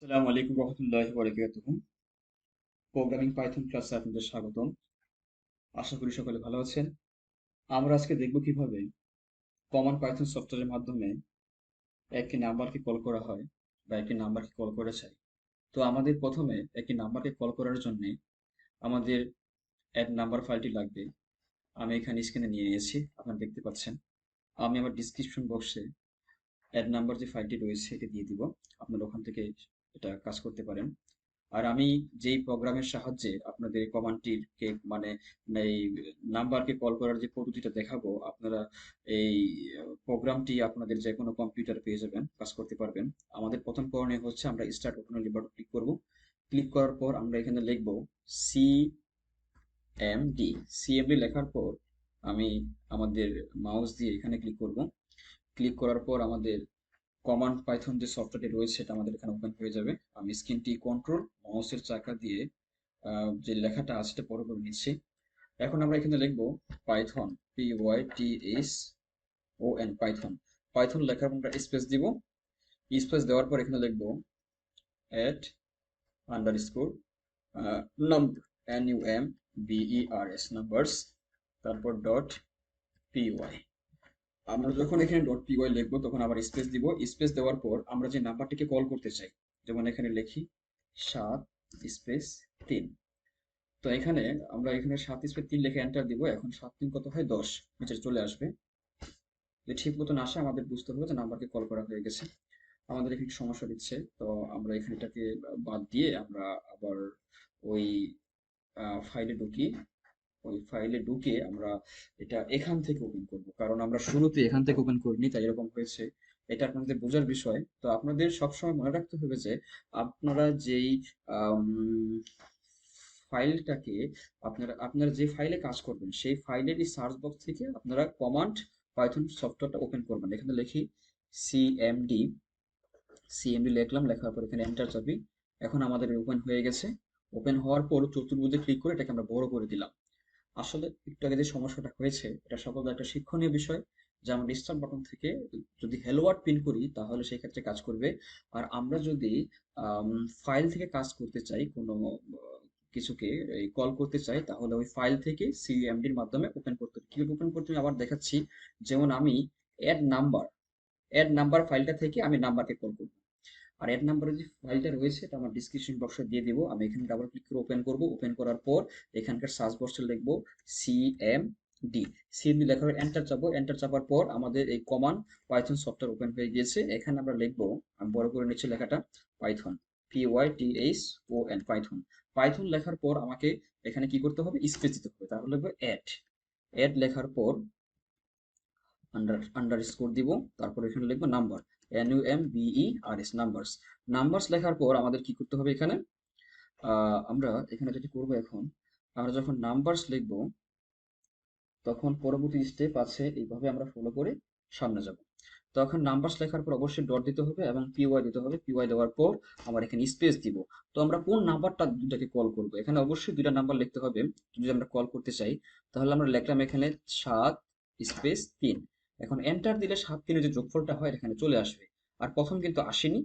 আসসালামু আলাইকুম রহমতুল্লাহি বারাকাতুহু। প্রোগ্রামিং পাইথন ক্লাসে আপনাদের স্বাগতম। আশা করি সকলে ভালো আছেন। আমরা আজকে দেখব কিভাবে কমন পাইথন সফটওয়্যারের মাধ্যমে একটি নাম্বারকে কল করা হয় বা একটি নাম্বারকে কল করা যায়। তো আমাদের প্রথমে একটি নাম্বারকে কল করার জন্য আমাদের অ্যাড নাম্বার ফাইলটি লাগবে। আমি এখানে স্ক্রিনে নিয়ে নিয়েছি, আপনারা দেখতে পাচ্ছেন। আমি আমার ডিসক্রিপশন বক্সে অ্যাড নাম্বার যে ফাইলটি রয়েছে এটা দিয়ে দিব, আপনারা ওখান থেকে এটা কাজ করতে পারেন। আর আমি যেই প্রোগ্রামের সাহায্যে আপনাদের কমান্ডটির কে মানে এই নাম্বারকে কল করার যে পদ্ধতিটা দেখাবো, আপনারা এই প্রোগ্রামটি আপনাদের যে কোনো কম্পিউটারে পেয়ে যাবেন, কাজ করতে পারবেন। আমাদের প্রথম করণীয় হচ্ছে আমরা স্টার্ট বাটনে ক্লিক করব। ক্লিক করার পর আমরা এখানে লিখব সিএমডি। সিএমডি লেখার পর আমি আমাদের মাউস দিয়ে এখানে ক্লিক করব। ক্লিক করার পর আমাদের কমান্ড পাইথন যে সফটওয়্যারটি রয়েছে এটা আমাদের এখানে ওপেন হয়ে যাবে। আমি স্ক্রিনটি কন্ট্রোল মাউসের চাকা দিয়ে যে লেখাটা আছে সেটা বড় করে নিচ্ছি। এখন আমরা এখানে লিখব পাইথন, PYTHON, পাইথন। পাইথন লেখার পর আমরা স্পেস দিব। স্পেস দেওয়ার পর এখানে লিখব এট আন্ডারস্কোর নাম্বার, NUMBERS নাম্বারস, তারপর ডট PY। আমরা যখন এখানে ডট পিওয়াই লিখবো তখন আবার স্পেস দিব। স্পেস দেওয়ার পর আমরা যে নাম্বারটিকে কল করতে চাই, যেমন এখানে লিখি 7 স্পেস 3। তো এখানে আমরা এখানে 7 স্পেস 3 লিখে এন্টার দিব। এখন 7 3 কত হয়? 10 নিচে চলে আসবে। যদি ঠিক মতন আসে আমাদের বুঝতে হবে যে নাম্বারকে কল করা হয়ে গেছে। আমাদের এখানে একটু সমস্যা দিচ্ছে, তো আমরা এখানে এটাকে বাদ দিয়ে আমরা আবার ওই ফাইলে ঢুকে আমরা এটা এখান থেকে ওপেন করব, কারণ আমরা শুরুতে এখান থেকে ওপেন করিনি, তাই এরকম হয়েছে। এটা আপনাদের বোঝার বিষয়। তো আপনাদের সবসময় মনে রাখতে হবে যে আপনারা যেই ফাইলটাকে আপনারা যে ফাইলে কাজ করবেন সেই ফাইলেরই সার্চ বক্স থেকে আপনারা কমান্ড পাইথন সফটওয়্যারটা ওপেন করবেন। এখানে লিখি সিএমডি। সিএমডি লিখলাম, লেখার পর এখানে এন্টার চাপি। এখন আমাদের ওপেন হয়ে গেছে। ওপেন হওয়ার পর চতুর্ভুজে ক্লিক করে এটাকে আমরা বড় করে দিলাম। আসলে একটু আগে যে সমস্যাটা হয়েছে এটা সকলের একটা শিক্ষণীয় বিষয়, যে আমরা স্টার্ট বাটন থেকে যদি হ্যালো ওয়ার্ড প্রিন্ট করি তাহলে সেই ক্ষেত্রে কাজ করবে। আর আমরা যদি ফাইল থেকে কাজ করতে চাই, কোনো কিছুকে কল করতে চাই, তাহলে ওই ফাইল থেকে সিএমডির মাধ্যমে ওপেন করতে হবে। কিভাবে ওপেন করতে হবে আবার দেখাচ্ছি। যেমন আমি অ্যাড নাম্বার অ্যাড নাম্বার ফাইলটা থেকে আমি নাম্বারকে কল করব। আর অ্যাড নাম্বারের যে ফাইলটা রয়েছে এটা আমার ডিসক্রিপশন বক্সে দিয়ে দিব। আমি এখানে ডাবল ক্লিক করে ওপেন করব। ওপেন করার পর এখানকার সার্চ বক্সে লিখব সিএমডি। সিএমডি লেখার এন্টার চাপবো। এন্টার চাপার পর আমাদের এই কমান্ড পাইথন সফটওয়্যার ওপেন হয়ে গিয়েছে। এখানে আমরা লিখব, আমি বড় করে নিচ্ছি লেখাটা, পাইথন, PYTHON, পাইথন। পাইথন লেখার পর আমাকে এখানে কি করতে হবে? স্পেস দিতে হবে। তাহলে লিখবো অ্যাড। অ্যাড লেখার পর আন্ডারস্কোর দিব। তারপর এখানে লিখবো নাম্বার, NUMBERS, নাম্বারস। নাম্বারস লেখার পর আমাদের কি করতে হবে? এখানে আমরা এখানে যেটি করব, এখন আমরা যখন নাম্বারস লিখবো তখন পরবর্তী স্টেপ আছে, এইভাবে আমরা ফলো করে সামনে যাব। তখন নাম্বারস লেখার পর অবশ্যই ডট দিতে হবে এবং পিওয়াই দিতে হবে। পিওয়াই দেওয়ার পর আমরা এখানে স্পেস দিব। তো আমরা কোন নাম্বারটা দুটাকে কল করব, এখানে অবশ্যই দুইটা নাম্বার লিখতে হবে যদি আমরা কল করতে চাই। তাহলে আমরা লিখলাম এখানে 7 স্পেস 3। এখন এন্টার দিলে 7 3-এর যে যোগফলটা হয় এখানে চলে আসবে। আর প্রথম কিন্তু আসেনি,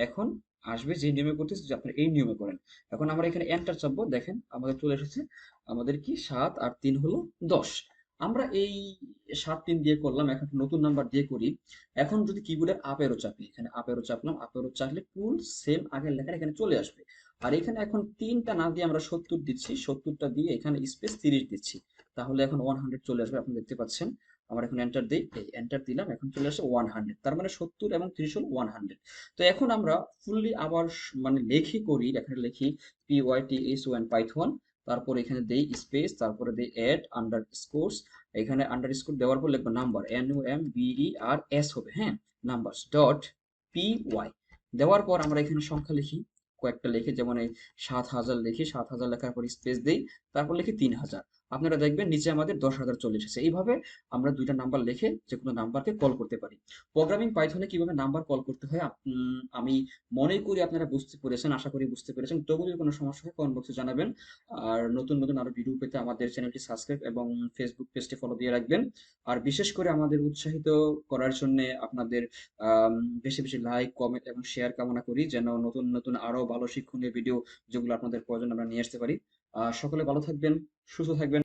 এখন আসবে। যে নিয়মে করতেছে যে আপনারা এই নিয়মে করেন। এখন আমরা এখানে এন্টার চাপবো, দেখেন আমাদের চলে এসেছে। আমাদের কি 7 আর 3 হলো 10। আমরা এই 7 3 দিয়ে করলাম, এখন নতুন নাম্বার দিয়ে করি। এখন যদি কিবোর্ডের আপ অ্যারো চাপি, এখানে আপ অ্যারো চাপলাম, আপ অ্যারো চাপলে টুল সেম আগের লেখাটা এখানে চলে আসবে। আর এখানে এখন 3টা না দিয়ে আমরা 70 দিচ্ছি, 70টা দিয়ে এখানে স্পেস 30 দিচ্ছি। তাহলে এখন 100 চলে আসবে, আপনি দেখতে পাচ্ছেন। আমরা এখন এন্টার দিই, এই এন্টার দিলাম, এখন চলে আসে 100। তার মানে 70 এবং 30 হল 100। তো এখন আমরা ফুললি আবার মানে লেখি করি, এখানে লিখি PYTHON, পাইথন। তারপর এখানে দেই স্পেস, তারপরে দেই অ্যাড আন্ডারস্কোরস। এখানে আন্ডারস্কোর দেওয়ার পর লিখবো নাম্বার, NUMBERS হবে, হ্যাঁ, নাম্বারস ডট PY। দেওয়ার পর আমরা এখানে সংখ্যা লিখি, কয়েকটা লিখে, যেমন এই 7000 লিখি। 7000 লেখার পর স্পেস দেই, তারপর লিখি 3000। আপনারা দেখবেন নিচে আমাদের 10,040 এসেছে। এইভাবে আমরা দুইটা নাম্বার লিখে যে কোনো নাম্বারকে কল করতে পারি। প্রোগ্রামিং পাইথনে কিভাবে নাম্বার কল করতে হয় আমি মনে করি আপনারা বুঝতে পেরেছেন, আশা করি বুঝতে পেরেছেন। তবু যদি কোনো সমস্যা হয় কমেন্ট বক্সে জানাবেন। আর নতুন নতুন আরো ভিডিও পেতে আমাদের চ্যানেলটি সাবস্ক্রাইব এবং ফেসবুক পেজটি ফলো দিয়ে রাখবেন। আর বিশেষ করে আমাদের উৎসাহিত করার জন্য আপনাদের আম, বেশি বেশি লাইক, কমেন্ট এবং শেয়ার কামনা করি, যেন নতুন নতুন আরো ভালো শিক্ষণীয় ভিডিও যেগুলো আপনাদের প্রয়োজন আমরা নিয়ে আসতে পারি। সকলে ভালো থাকবেন, সুস্থ থাকবেন।